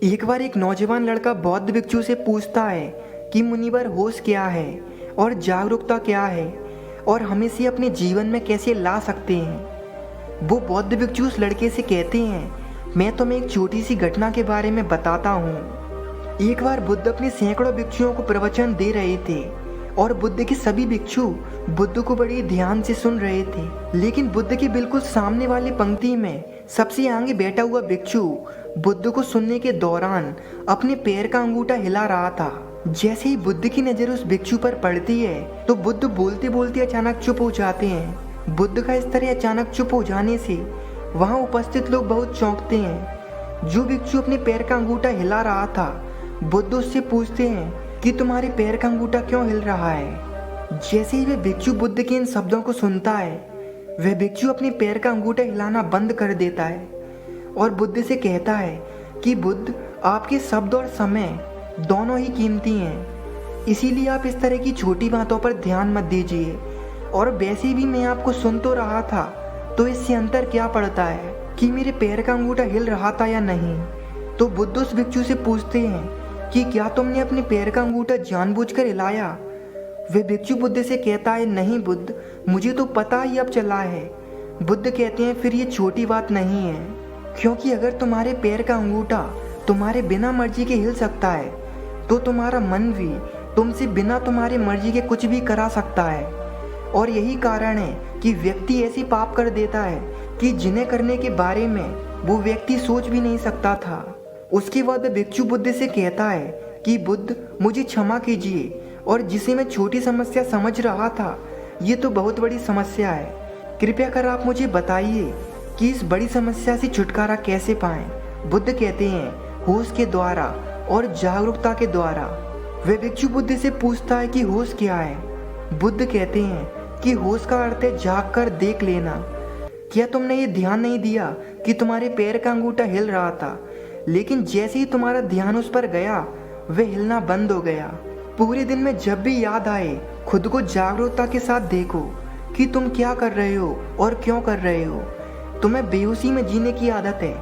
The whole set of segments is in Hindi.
एक बार एक नौजवान लड़का बौद्ध भिक्षु से पूछता है कि मुनिवर होश क्या है और जागरूकता क्या है और हम इसे अपने जीवन में कैसे ला सकते हैं। वो बौद्ध भिक्षु उस लड़के से कहते हैं, मैं तुम्हें एक छोटी सी घटना के बारे में बताता हूँ। एक बार बुद्ध अपने सैकड़ों भिक्षुओं को प्रवचन दे रहे थे और बुद्ध के सभी भिक्षु बुद्ध को बड़ी ध्यान से सुन रहे थे। लेकिन बुद्ध के बिल्कुल सामने वाली पंक्ति में सबसे आगे बैठा हुआ भिक्षु बुद्ध को सुनने के दौरान अपने पैर का अंगूठा हिला रहा था। जैसे ही बुद्ध की नज़र उस भिक्षु पर पड़ती है तो बुद्ध बोलते बोलते अचानक चुप हो जाते हैं। बुद्ध का इस तरह अचानक चुप हो जाने से वहाँ उपस्थित लोग बहुत चौंकते हैं। जो भिक्षु अपने पैर का अंगूठा हिला रहा था, बुद्ध उससे पूछते हैं कि तुम्हारे पैर का अंगूठा क्यों हिल रहा है। जैसे ही वह भिक्षु बुद्ध के इन शब्दों को सुनता है, वह भिक्षु अपने पैर का अंगूठा हिलाना बंद कर देता है और बुद्ध से कहता है कि बुद्ध, आपके शब्द और समय दोनों ही कीमती हैं, इसीलिए आप इस तरह की छोटी बातों पर ध्यान मत दीजिए। और वैसे भी मैं आपको सुन तो रहा था, तो इससे अंतर क्या पड़ता है कि मेरे पैर का अंगूठा हिल रहा था या नहीं। तो बुद्ध उस भिक्षु से पूछते हैं कि क्या तुमने अपने पैर का अंगूठा जानबूझकर हिलाया। वह भिक्षु बुद्ध से कहता है, नहीं बुद्ध, मुझे तो पता ही अब चला है। बुद्ध कहते हैं, फिर ये छोटी बात नहीं है, क्योंकि अगर तुम्हारे पैर का अंगूठा तुम्हारे बिना मर्जी के हिल सकता है तो तुम्हारा मन भी तुमसे बिना तुम्हारी मर्जी के कुछ भी करा सकता है। और यही कारण है कि व्यक्ति ऐसी पाप कर देता है कि जिन्हें करने के बारे में वो व्यक्ति सोच भी नहीं सकता था। उसके बाद भिक्षु बुद्ध से कहता है कि बुद्ध, मुझे क्षमा कीजिए, और जिसे मैं छोटी समस्या समझ रहा था, ये तो बहुत बड़ी समस्या है। कृपया कर आप मुझे बताइए कि इस बड़ी समस्या से छुटकारा कैसे पाएं। बुद्ध कहते हैं, होश के द्वारा और जागरूकता के द्वारा। वह भिक्षु बुद्ध से पूछता है कि होश क्या है। बुद्ध कहते हैं कि होश का अर्थ है जाग कर देख लेना। क्या तुमने ये ध्यान नहीं दिया कि तुम्हारे पैर का अंगूठा हिल रहा था, लेकिन जैसे ही तुम्हारा ध्यान उस पर गया, वह हिलना बंद हो गया। पूरे दिन में जब भी याद आए, खुद को जागरूकता के साथ देखो कि तुम क्या कर रहे हो और क्यों कर रहे हो। तुम्हें बेहोशी में जीने की आदत है,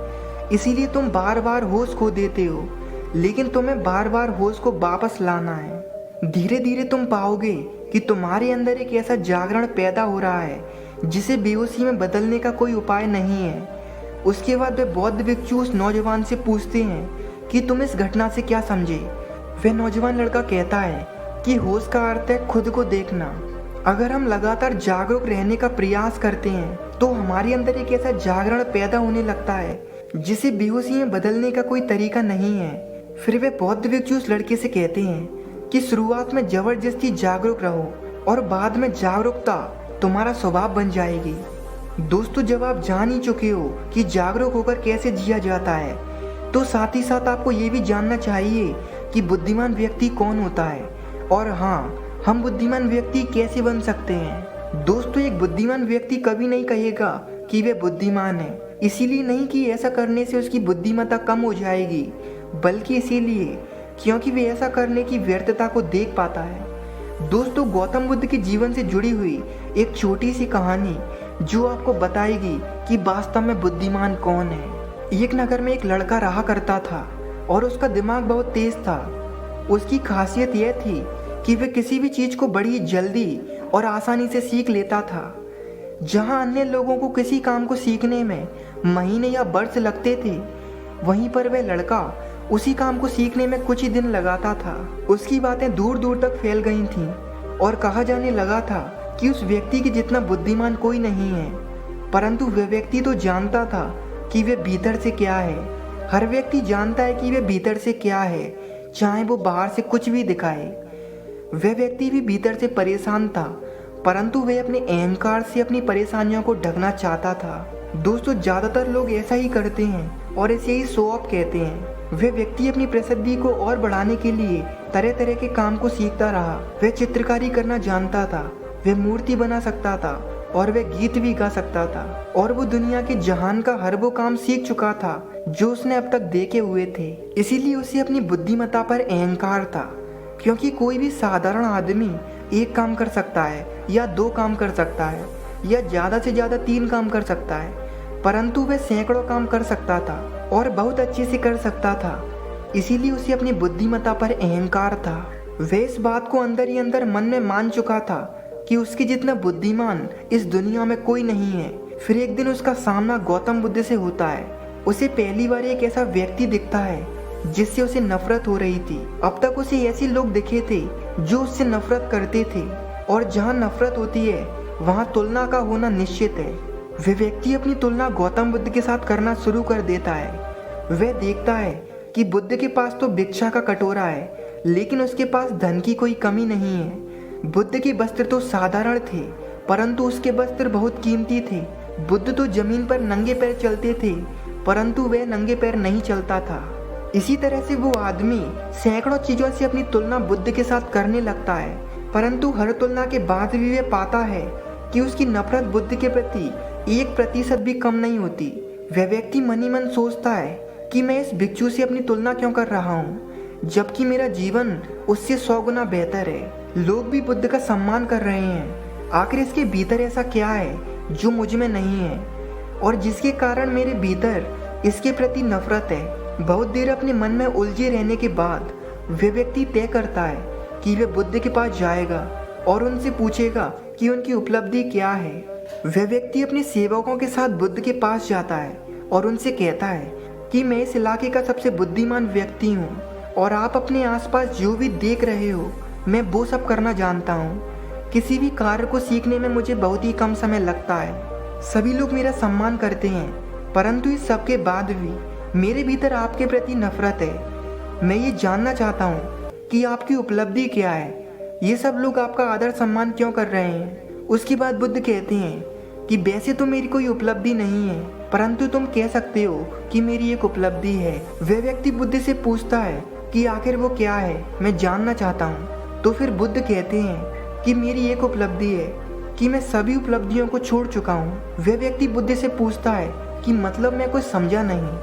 इसीलिए तुम बार बार होश खो देते हो, लेकिन तुम्हें बार बार होश को वापस लाना है। धीरे धीरे तुम पाओगे कि तुम्हारे अंदर एक ऐसा जागरण पैदा हो रहा है जिसे बेहोशी में बदलने का कोई उपाय नहीं है। उसके बाद वे बौद्ध भिक्षु उस नौजवान से पूछते हैं कि तुम इस घटना से क्या समझे। वह नौजवान लड़का कहता है कि होश का अर्थ है खुद को देखना। अगर हम लगातार जागरूक रहने का प्रयास करते हैं तो हमारे अंदर एक ऐसा जागरण पैदा होने लगता है जिसे बेहोशी में बदलने का कोई तरीका नहीं है। फिर वे बौद्ध भिक्षु उस लड़के से कहते हैं कि शुरुआत में जबरदस्ती जागरूक रहो और बाद में जागरूकता तुम्हारा स्वभाव बन जाएगी। दोस्तों, जब आप जान ही चुके हो कि जागरूक होकर कैसे जिया जाता है, तो साथ ही साथ आपको ये भी जानना चाहिए कि बुद्धिमान व्यक्ति कौन होता है और हाँ, हम बुद्धिमान व्यक्ति कैसे बन सकते हैं। दोस्तों, एक बुद्धिमान व्यक्ति कभी नहीं कहेगा कि वे बुद्धिमान है, इसीलिए नहीं कि ऐसा करने से उसकी बुद्धिमत्ता कम हो जाएगी, बल्कि इसीलिए क्योंकि वे ऐसा करने की व्यर्थता को देख पाता है। दोस्तों, गौतम बुद्ध के जीवन से जुड़ी हुई एक छोटी सी कहानी जो आपको बताएगी कि वास्तव में बुद्धिमान कौन है। एक नगर में एक लड़का रहा करता था और उसका दिमाग बहुत तेज था। उसकी खासियत यह थी कि वह किसी भी चीज़ को बड़ी जल्दी और आसानी से सीख लेता था। जहाँ अन्य लोगों को किसी काम को सीखने में महीने या वर्ष लगते थे, वहीं पर वह लड़का उसी काम को सीखने में कुछ ही दिन लगाता था। उसकी बातें दूर दूर तक फैल गई थीं और कहा जाने लगा था कि उस व्यक्ति के जितना बुद्धिमान कोई नहीं है। परंतु वह व्यक्ति तो जानता था कि वह भीतर से क्या है। हर व्यक्ति जानता है कि वह भीतर से क्या है, चाहे वो बाहर से कुछ भी दिखाए। वह व्यक्ति भी भीतर से परेशान था, परंतु वह अपने अहंकार से अपनी परेशानियों को ढकना चाहता था। दोस्तों, ज़्यादातर लोग ऐसा ही करते हैं और इसे ही शो ऑफ कहते हैं। वह व्यक्ति अपनी प्रसिद्धि को और बढ़ाने के लिए तरह तरह के काम को सीखता रहा। वह चित्रकारी करना जानता था, वह मूर्ति बना सकता था और वह गीत भी गा सकता था। और वो दुनिया के जहान का हर वो काम सीख चुका था जो उसने अब तक देखे हुए थे। इसीलिए उसे अपनी बुद्धिमत्ता पर अहंकार था, क्योंकि कोई भी साधारण आदमी एक काम कर सकता है या दो काम कर सकता है या ज़्यादा से ज़्यादा 3 काम कर सकता है, परंतु वह सैकड़ों काम कर सकता था और बहुत अच्छे से कर सकता था। इसीलिए उसे अपनी बुद्धिमत्ता पर अहंकार था। वह इस बात को अंदर ही अंदर मन में मान चुका था कि उसके जितना बुद्धिमान इस दुनिया में कोई नहीं है। फिर एक दिन उसका सामना गौतम बुद्ध से होता है। उसे पहली बार एक ऐसा व्यक्ति दिखता है जिससे उसे नफरत हो रही थी। अब तक उसे ऐसे लोग दिखे थे जो उससे नफरत करते थे, और जहाँ नफरत होती है वहाँ तुलना का होना निश्चित है। वह व्यक्ति अपनी तुलना गौतम बुद्ध के साथ करना शुरू कर देता है। वह देखता है कि बुद्ध के पास तो भिक्षा का कटोरा है, लेकिन उसके पास धन की कोई कमी नहीं है। बुद्ध के वस्त्र तो साधारण थे, परंतु उसके वस्त्र बहुत कीमती थे। बुद्ध तो जमीन पर नंगे पैर चलते थे, परंतु वह नंगे पैर नहीं चलता था। इसी तरह से वो आदमी सैकड़ों चीजों से अपनी तुलना बुद्ध के साथ करने लगता है, परंतु हर तुलना के बाद भी वह पाता है कि उसकी नफरत बुद्ध के प्रति 1% भी कम नहीं होती। वह व्यक्ति मन ही मन सोचता है कि मैं इस भिक्षु से अपनी तुलना क्यों कर रहा हूँ, जबकि मेरा जीवन उससे 100 गुना बेहतर है। लोग भी बुद्ध का सम्मान कर रहे हैं। आखिर इसके भीतर ऐसा क्या है जो मुझ में नहीं है, और जिसके कारण मेरे भीतर इसके प्रति नफरत है। बहुत देर अपने मन में उलझे रहने के बाद वह व्यक्ति तय करता है कि वह बुद्ध के पास जाएगा और उनसे पूछेगा कि उनकी उपलब्धि क्या है। वह व्यक्ति अपने सेवकों के साथ बुद्ध के पास जाता है और उनसे कहता है कि मैं इस इलाके का सबसे बुद्धिमान व्यक्ति हूँ, और आप अपने आसपास जो भी देख रहे हो मैं वो सब करना जानता हूँ। किसी भी कार्य को सीखने में मुझे बहुत ही कम समय लगता है। सभी लोग मेरा सम्मान करते हैं, परंतु इस सब के बाद भी मेरे भीतर आपके प्रति नफरत है। मैं ये जानना चाहता हूँ कि आपकी उपलब्धि क्या है। ये सब लोग आपका आदर सम्मान क्यों कर रहे हैं। उसके बाद बुद्ध कहते हैं कि वैसे तो मेरी कोई उपलब्धि नहीं है, परंतु तुम कह सकते हो कि मेरी एक उपलब्धि है। वह व्यक्ति बुद्ध से पूछता है कि आखिर वो क्या है, मैं जानना चाहता हूँ। तो फिर बुद्ध कहते हैं कि मेरी एक उपलब्धि है कि मैं सभी उपलब्धियों को छोड़ चुका हूँ। वह व्यक्ति बुद्ध से पूछता है कि मतलब मैं कुछ समझा नहीं।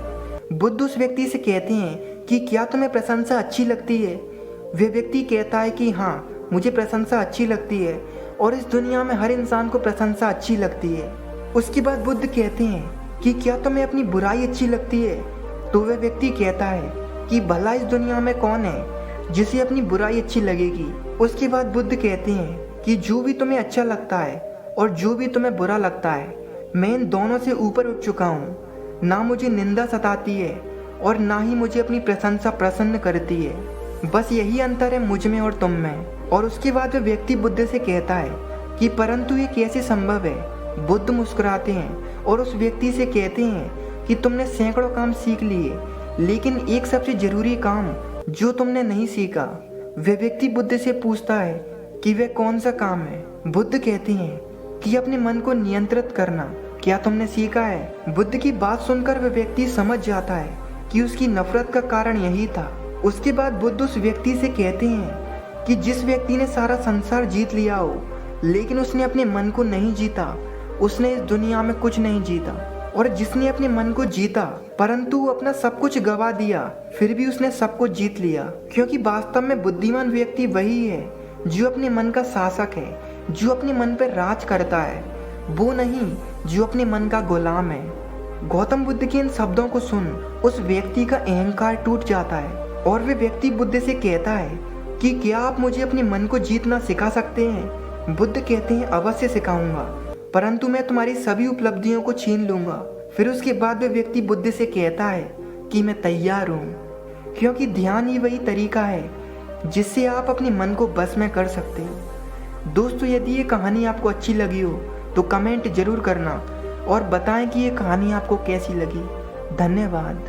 बुद्ध उस व्यक्ति से कहते हैं कि क्या तुम्हें प्रशंसा अच्छी लगती है। वह व्यक्ति कहता है कि हाँ, मुझे प्रशंसा अच्छी लगती है, और इस दुनिया में हर इंसान को प्रशंसा अच्छी लगती है। उसके बाद बुद्ध कहते हैं कि क्या तुम्हें अपनी बुराई अच्छी लगती है। तो वह व्यक्ति कहता है कि भला इस दुनिया में कौन है जिसे अपनी बुराई अच्छी लगेगी। उसके बाद बुद्ध कहते हैं कि जो भी तुम्हें अच्छा लगता है और जो भी तुम्हें बुरा लगता है, मैं इन दोनों से ऊपर उठ चुका हूँ। ना मुझे निंदा सताती है और ना ही मुझे अपनी प्रशंसा प्रसन्न करती है। बस यही अंतर है मुझ में और तुम में। और उसके बाद वह व्यक्ति बुद्ध से कहता है कि परंतु ये कैसे संभव है। बुद्ध मुस्कुराते हैं और उस व्यक्ति से कहते हैं कि तुमने सैकड़ों काम सीख लिए, लेकिन एक सबसे जरूरी काम जो तुमने नहीं सीखा। वह व्यक्ति बुद्ध से पूछता है कि वह कौन सा काम है। बुद्ध कहते हैं कि अपने मन को नियंत्रित करना। क्या तुमने सीखा है। बुद्ध की बात सुनकर वह व्यक्ति समझ जाता है कि उसकी नफरत का कारण यही था। उसके बाद बुद्ध उस व्यक्ति से कहते हैं कि जिस व्यक्ति ने सारा संसार जीत लिया हो, लेकिन उसने अपने मन को नहीं जीता, उसने इस दुनिया में कुछ नहीं जीता। और जिसने अपने मन को जीता परंतु अपना सब कुछ गवा दिया, फिर भी उसने सब कुछ जीत लिया। क्योंकि वास्तव में बुद्धिमान व्यक्ति वही है जो अपने मन का शासक है, जो अपने मन पर राज करता है, वो नहीं जो अपने मन का गुलाम है। गौतम बुद्ध के इन शब्दों को सुन उस व्यक्ति का अहंकार टूट जाता है, और वे व्यक्ति बुद्ध से कहता है कि क्या आप मुझे अपने मन को जीतना सिखा सकते हैं। बुद्ध कहते हैं अवश्य सिखाऊंगा, परंतु मैं तुम्हारी सभी उपलब्धियों को छीन लूंगा। फिर उसके बाद वह व्यक्ति बुद्ध से कहता है कि मैं तैयार हूँ, क्योंकि ध्यान ही वही तरीका है जिससे आप अपने मन को बस में कर सकते हो। दोस्तों, यदि ये कहानी आपको अच्छी लगी हो तो कमेंट जरूर करना और बताएं कि ये कहानी आपको कैसी लगी। धन्यवाद।